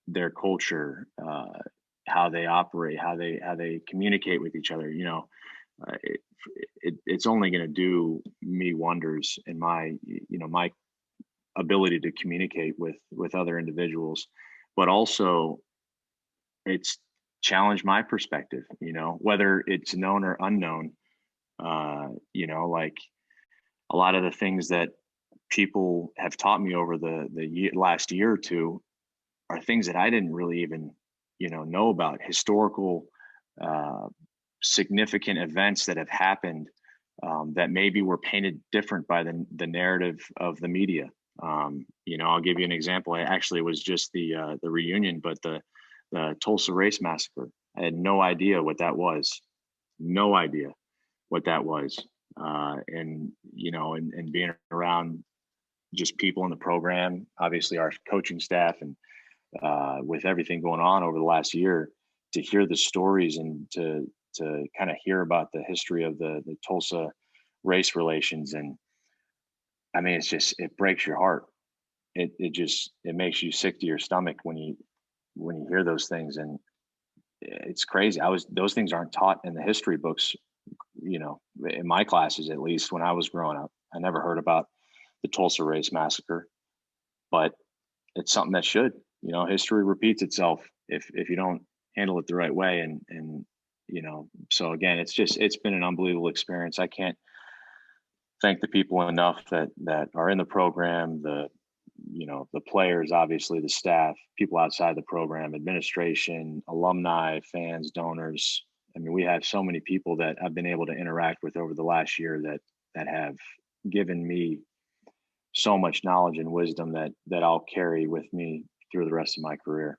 their culture, how they operate, how they communicate with each other, it's only going to do me wonders in my ability to communicate with other individuals, but also it's challenged my perspective, whether it's known or unknown. Like a lot of the things that people have taught me over the last year or two are things that I didn't really even, know about, historical, significant events that have happened, that maybe were painted different by the narrative of the media. I'll give you an example. It was just the reunion, but the Tulsa race massacre. I had no idea what that was. No idea what that was. And being around just people in the program, obviously our coaching staff, and with everything going on over the last year, to hear the stories and to kind of hear about the history of the Tulsa race relations. And I mean, it breaks your heart. It makes you sick to your stomach when you hear those things. And it's crazy. Those things aren't taught in the history books, in my classes, at least when I was growing up. I never heard about the Tulsa Race Massacre, but it's something that should, history repeats itself if you don't handle it the right way. And, so again, it's been an unbelievable experience. I can't thank the people enough that are in the program, the players, obviously the staff, people outside the program, administration, alumni, fans, donors. I mean, we have so many people that I've been able to interact with over the last year that have given me so much knowledge and wisdom that I'll carry with me through the rest of my career.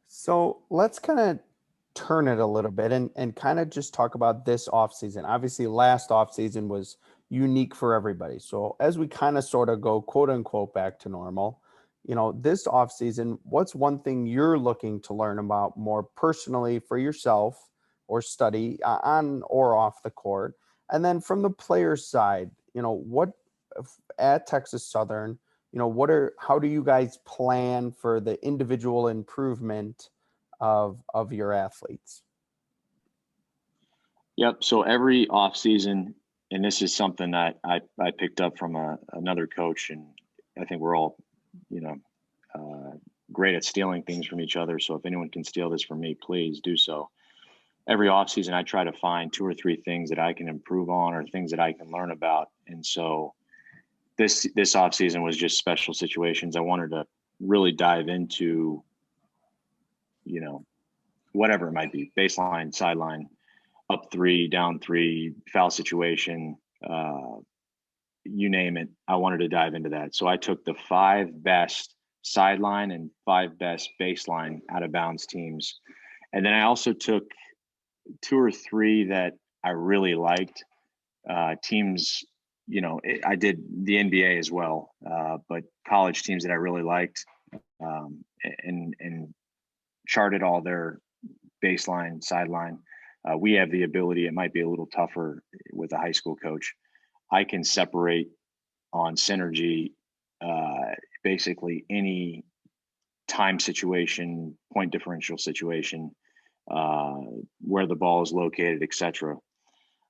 So let's kind of turn it a little bit and kind of just talk about this offseason. Obviously, last offseason was unique for everybody. So as we kind of sort of go quote unquote back to normal, this offseason, what's one thing you're looking to learn about more personally for yourself or study on or off the court? And then from the players' side, what at Texas Southern, how do you guys plan for the individual improvement of your athletes? Yep. So every off season, and this is something that I picked up from another coach, and I think we're all, great at stealing things from each other. So if anyone can steal this from me, please do so. Every off season, I try to find 2 or 3 things that I can improve on or things that I can learn about. And so this off season was just special situations. I wanted to really dive into, whatever it might be, baseline, sideline, up 3, down 3, foul situation, you name it. I wanted to dive into that. So I took the 5 best sideline and 5 best baseline out of bounds teams. And then I also took 2 or 3 that I really liked, teams. I did the NBA as well, but college teams that I really liked, and charted all their baseline, sideline. We have the ability, it might be a little tougher with a high school coach. I can separate on synergy, basically any time situation, point differential situation, where the ball is located, etc.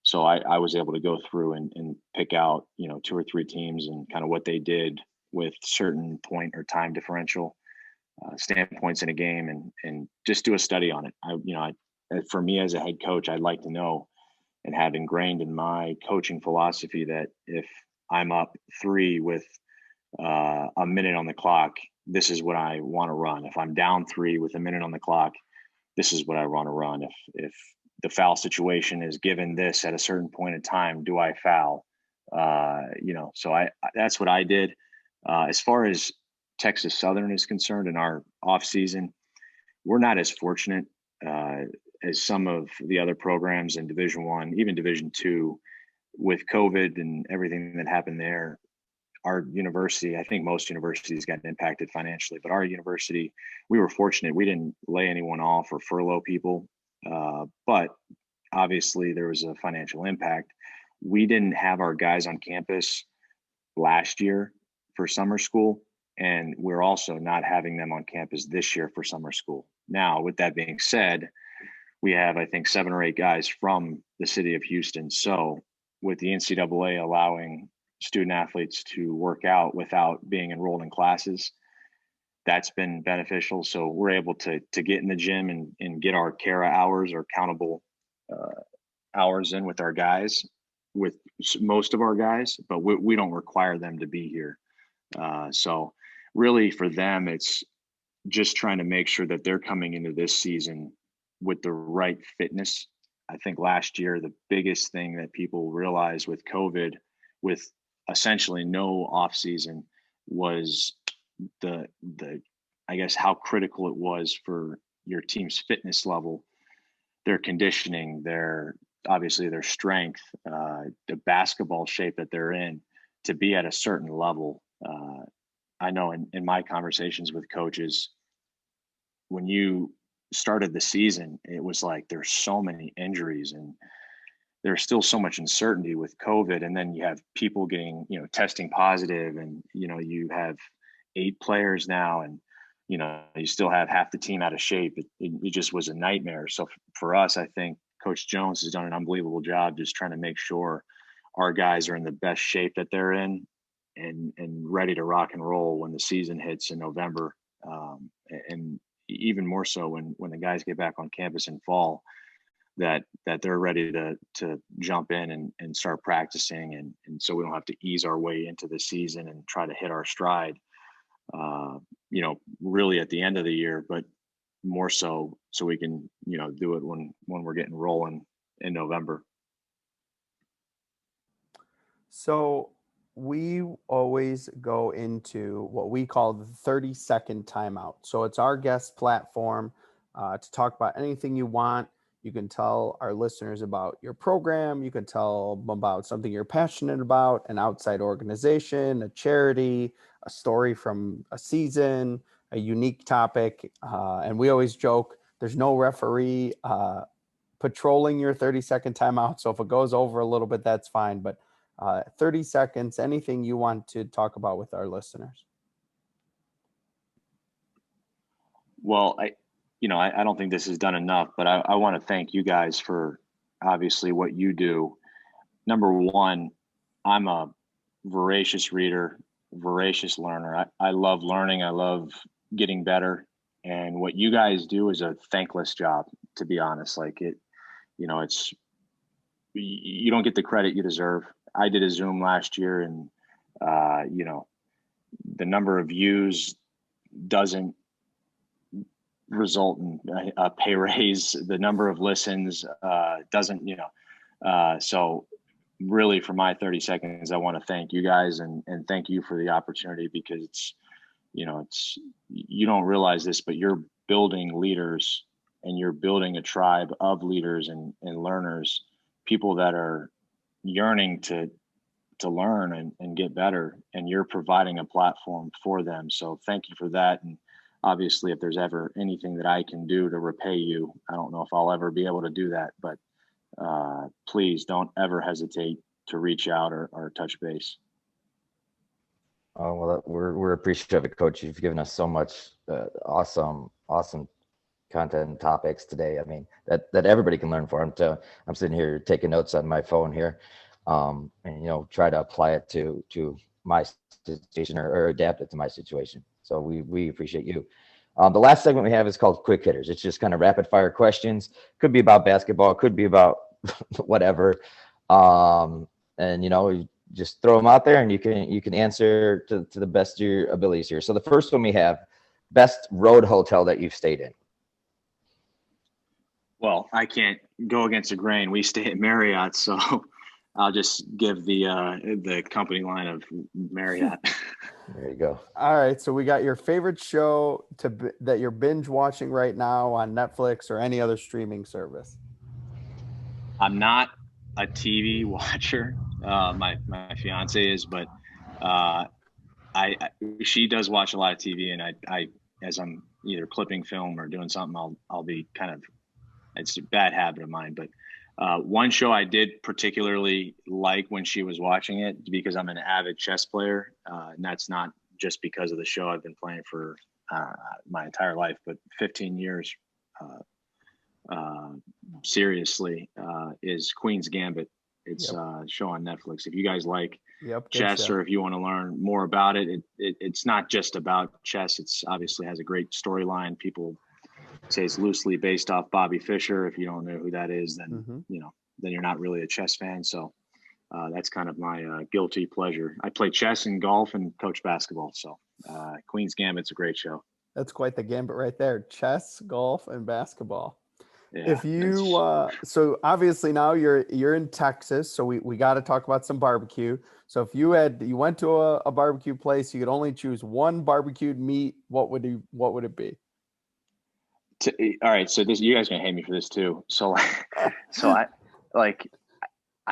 So I was able to go through and pick out, 2 or 3 teams and kind of what they did with certain point or time differential standpoints in a game, and just do a study on it. For me as a head coach, I'd like to know and have ingrained in my coaching philosophy that if I'm up 3 with a minute on the clock, this is what I want to run. If I'm down 3 with a minute on the clock, this is what I want to run. If the foul situation is given this at a certain point in time, do I foul? So that's what I did. As far as Texas Southern is concerned in our off season, we're not as fortunate as some of the other programs in Division I, even Division II, with COVID and everything that happened there. Our university, I think most universities got impacted financially, but our university, we were fortunate. We didn't lay anyone off or furlough people, but obviously there was a financial impact. We didn't have our guys on campus last year for summer school, and we're also not having them on campus this year for summer school. Now, with that being said, we have, I think, 7 or 8 guys from the city of Houston. So with the NCAA allowing student athletes to work out without being enrolled in classes, that's been beneficial. So we're able to get in the gym and get our CARA hours or countable hours in with our guys, with most of our guys, but we don't require them to be here. So really for them, it's just trying to make sure that they're coming into this season with the right fitness. I think last year, the biggest thing that people realized with COVID, with essentially no off season, was the I guess how critical it was for your team's fitness level, their conditioning, their obviously their strength, the basketball shape that they're in, to be at a certain level. I know in my conversations with coaches, when you started the season, it was like there's so many injuries and there's still so much uncertainty with COVID. And then you have people getting, testing positive, and, you have 8 players now, and, you still have half the team out of shape. It just was a nightmare. So for us, I think Coach Jones has done an unbelievable job just trying to make sure our guys are in the best shape that they're in, and ready to rock and roll when the season hits in November. And even more so when the guys get back on campus in fall, that they're ready to jump in and start practicing, and so we don't have to ease our way into the season and try to hit our stride, really at the end of the year, but more so we can, do it when we're getting rolling in November. So we always go into what we call the 30-second timeout. So it's our guest platform to talk about anything you want. You can tell our listeners about your program. You can tell them about something you're passionate about, an outside organization, a charity, a story from a season, a unique topic. And we always joke, there's no referee patrolling your 30-second timeout. So if it goes over a little bit, that's fine. But 30 seconds, anything you want to talk about with our listeners. Well, I don't think this is done enough, but I want to thank you guys for obviously what you do. Number one, I'm a voracious reader, voracious learner. I love learning. I love getting better. And what you guys do is a thankless job, to be honest. Like it's, you don't get the credit you deserve. I did a Zoom last year, and, the number of views doesn't result in a pay raise. The number of listens doesn't, so really for my 30 seconds, I want to thank you guys and thank you for the opportunity, because it's, you don't realize this, but you're building leaders, and you're building a tribe of leaders and learners, people that are yearning to learn and get better, and you're providing a platform for them. So thank you for that. And obviously, if there's ever anything that I can do to repay you, I don't know if I'll ever be able to do that, but please don't ever hesitate to reach out or touch base. Oh, well, we're appreciative of it, Coach. You've given us so much awesome content and topics today. I mean, that everybody can learn from. I'm sitting here taking notes on my phone here, and try to apply it to my situation or adapt it to my situation. So we appreciate you. The last segment we have is called Quick Hitters. It's just kind of rapid fire questions. Could be about basketball, could be about whatever. And you just throw them out there, and you can answer to the best of your abilities here. So the first one we have, best road hotel that you've stayed in. Well, I can't go against the grain. We stay at Marriott, so I'll just give the company line of Marriott. There you go. All right, so we got your favorite show that you're binge watching right now on Netflix or any other streaming service. I'm not a TV watcher. My fiance is, but she does watch a lot of TV, and I as I'm either clipping film or doing something, I'll be kind of, it's a bad habit of mine, but one show I did particularly like when she was watching it, because I'm an avid chess player, and that's not just because of the show. I've been playing for my entire life, but 15 years seriously, is Queen's Gambit. It's a show on Netflix. If you guys like chess, or if you want to learn more about it, it's not just about chess. It's obviously has a great storyline. People say it's loosely based off Bobby Fischer. If you don't know who that is, then then you're not really a chess fan. So that's kind of my guilty pleasure. I play chess and golf and coach basketball. So Queen's Gambit's a great show. That's quite the gambit right there. Chess, golf, and basketball. Yeah, if you so obviously now you're in Texas, so we got to talk about some barbecue. So if you went to a barbecue place, you could only choose one barbecued meat, what would it be? All right, so you guys are gonna hate me for this too. So I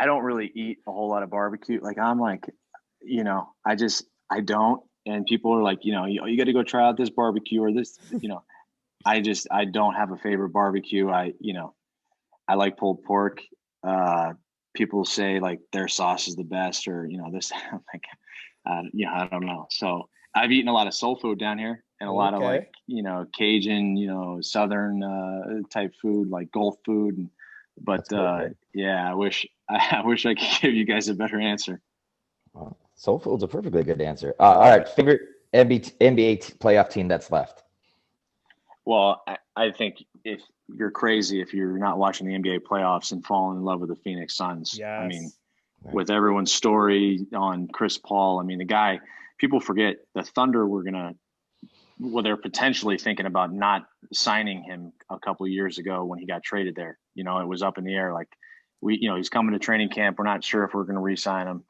don't really eat a whole lot of barbecue. Like I'm like, I don't. And people are like, you got to go try out this barbecue or this, I don't have a favorite barbecue. I like pulled pork. People say like their sauce is the best, or this. I'm like, I don't know. So I've eaten a lot of soul food down here, and a lot of like Cajun, Southern type food, like Gulf food. But I wish I wish I could give you guys a better answer. Soulfield's a perfectly good answer. All right, favorite NBA playoff team that's left. Well, I think if you're crazy if you're not watching the NBA playoffs and falling in love with the Phoenix Suns. Yes. I mean, with everyone's story on Chris Paul, I mean, the guy, people forget the Thunder they're potentially thinking about not signing him a couple of years ago when he got traded there. You know, it was up in the air. Like he's coming to training camp. We're not sure if we're going to re-sign him.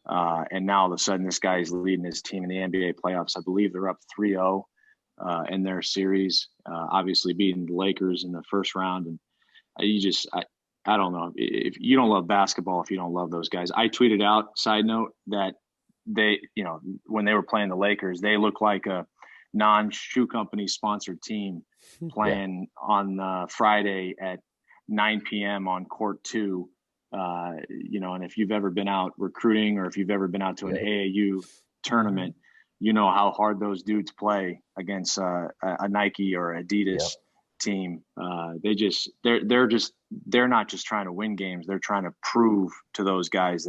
And now all of a sudden this guy's leading his team in the NBA playoffs. I believe they're up 3-0 in their series, obviously beating the Lakers in the first round. And I don't know if you don't love basketball, if you don't love those guys. I tweeted out, side note, that they, when they were playing the Lakers, they look like a non-shoe company sponsored team playing on Friday at 9 p.m. on court 2. And if you've ever been out recruiting or if you've ever been out to an AAU tournament, you know how hard those dudes play against a Nike or Adidas team. They're not just trying to win games. They're trying to prove to those guys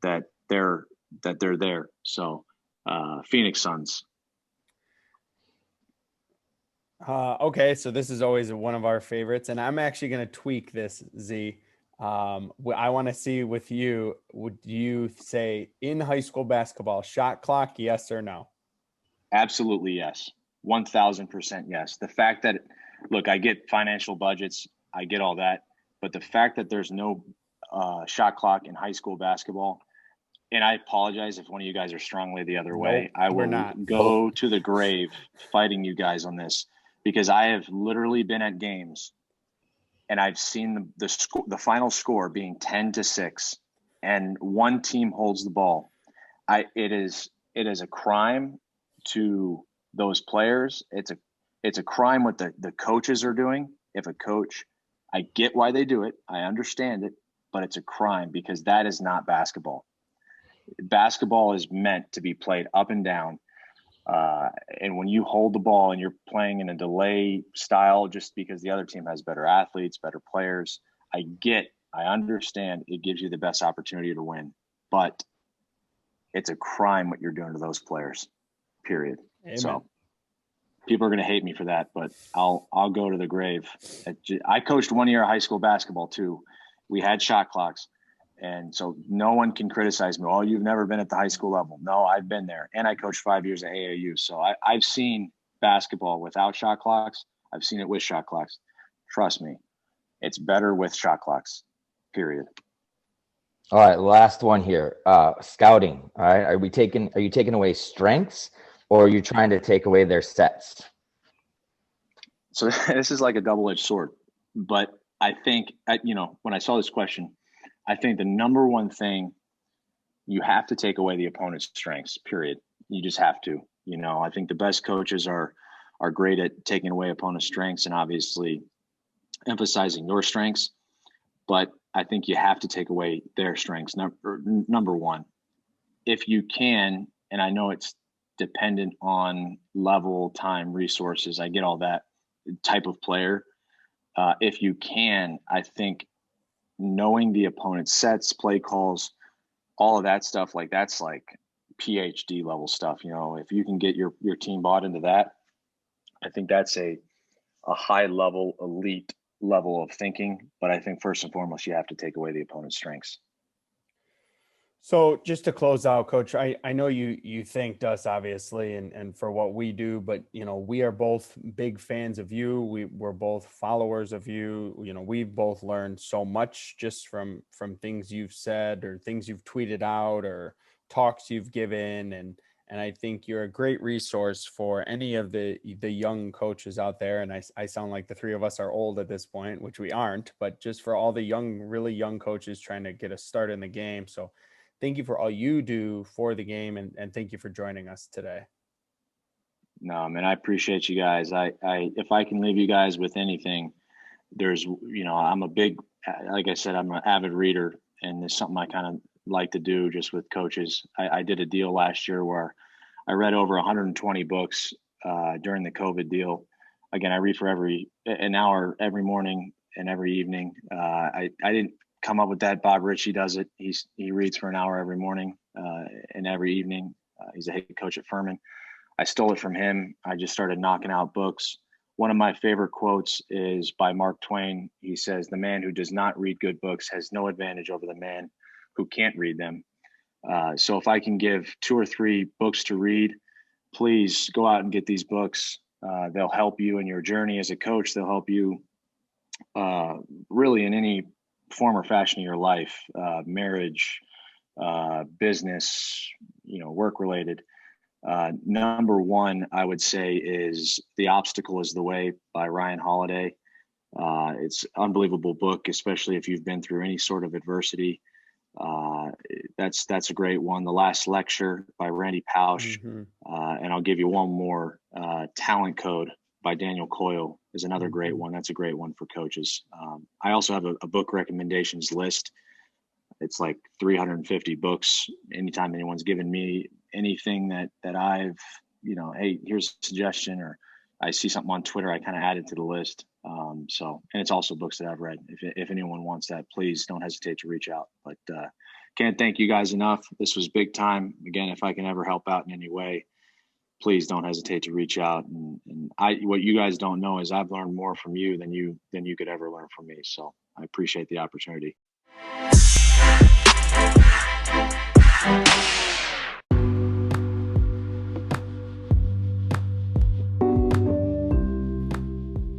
that they're there. So Phoenix Suns. Okay, so this is always one of our favorites, and I'm actually going to tweak this, Z. I want to see with you, would you say in high school basketball, shot clock, yes or no? Absolutely yes. 1,000% yes. The fact that, look, I get financial budgets, I get all that, but the fact that there's no shot clock in high school basketball, and I apologize if one of you guys are strongly the other way. I will go to the grave fighting you guys on this, because I have literally been at games and I've seen the final score being 10-6, and one team holds the ball. It is a crime to those players. It's a crime what the coaches are doing. If a coach, I get why they do it, I understand it, but it's a crime because that is not basketball. Basketball is meant to be played up and down. And when you hold the ball and you're playing in a delay style, just because the other team has better athletes, better players, I understand it gives you the best opportunity to win, but it's a crime what you're doing to those players, period. Amen. So people are going to hate me for that, but I'll go to the grave. I coached 1 year of high school basketball too. We had shot clocks. And so no one can criticize me. Oh, you've never been at the high school level. No, I've been there. And I coached 5 years at AAU. So I've seen basketball without shot clocks. I've seen it with shot clocks. Trust me, it's better with shot clocks, period. All right, last one here. Scouting. All right. Are you taking away strengths, or are you trying to take away their sets? So this is like a double-edged sword. But I think, when I saw this question, I think the number one thing, you have to take away the opponent's strengths, period. You just have to. I think the best coaches are great at taking away opponent's strengths and obviously emphasizing your strengths. But I think you have to take away their strengths. Number one, if you can, and I know it's dependent on level, time, resources, I get all that type of player. If you can, I think knowing the opponent's sets, play calls, all of that stuff, like that's like PhD level stuff. If you can get your team bought into that, I think that's a high level, elite level of thinking. But I think first and foremost, you have to take away the opponent's strengths. So just to close out, Coach, I know you thanked us obviously and for what we do, but we are both big fans of you. We're both followers of you. We've both learned so much just from things you've said or things you've tweeted out or talks you've given, and I think you're a great resource for any of the young coaches out there. And I sound like the three of us are old at this point, which we aren't, but just for all the really young coaches trying to get a start in the game. So thank you for all you do for the game, and thank you for joining us today. No, man, I appreciate you guys. If I can leave you guys with anything, I'm a big, like I said, I'm an avid reader, and it's something I kind of like to do just with coaches. I did a deal last year where I read over 120 books during the COVID deal. Again, I read for an hour every morning and every evening. I didn't come up with that. Bob Ritchie does it. He reads for an hour every morning and every evening. He's a head coach at Furman. I stole it from him. I just started knocking out books. One of my favorite quotes is by Mark Twain. He says, "The man who does not read good books has no advantage over the man who can't read them." So if I can give 2 or 3 books to read, please go out and get these books. They'll help you in your journey as a coach. They'll help you really in any form or fashion of your life, marriage, business, work related. Number one, I would say, is The Obstacle is the Way by Ryan Holiday. It's an unbelievable book, especially if you've been through any sort of adversity. That's a great one. The Last Lecture by Randy Pausch. And I'll give you one more. Talent Code by Daniel Coyle is another great one. That's a great one for coaches. I also have a book recommendations list. It's like 350 books. Anytime anyone's given me anything that I've, hey, here's a suggestion, or I see something on Twitter, I kind of add it to the list. And it's also books that I've read. If anyone wants that, please don't hesitate to reach out. But can't thank you guys enough. This was big time. Again, if I can ever help out in any way, please don't hesitate to reach out. And what you guys don't know is I've learned more from you than you could ever learn from me. So I appreciate the opportunity.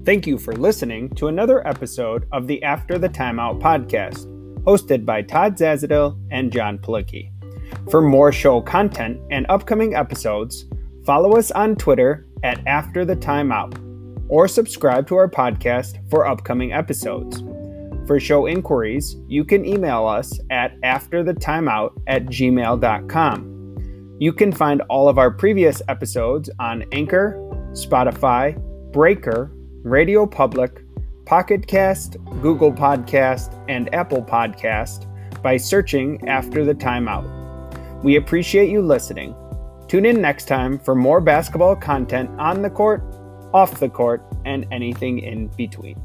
Thank you for listening to another episode of the After the Timeout podcast, hosted by Todd Zazadil and John Palicki. For more show content and upcoming episodes, follow us on Twitter at After the Timeout, or subscribe to our podcast for upcoming episodes. For show inquiries, you can email us at afterthetimeout@gmail.com. You can find all of our previous episodes on Anchor, Spotify, Breaker, Radio Public, Pocket Cast, Google Podcast, and Apple Podcast by searching After the Timeout. We appreciate you listening. Tune in next time for more basketball content on the court, off the court, and anything in between.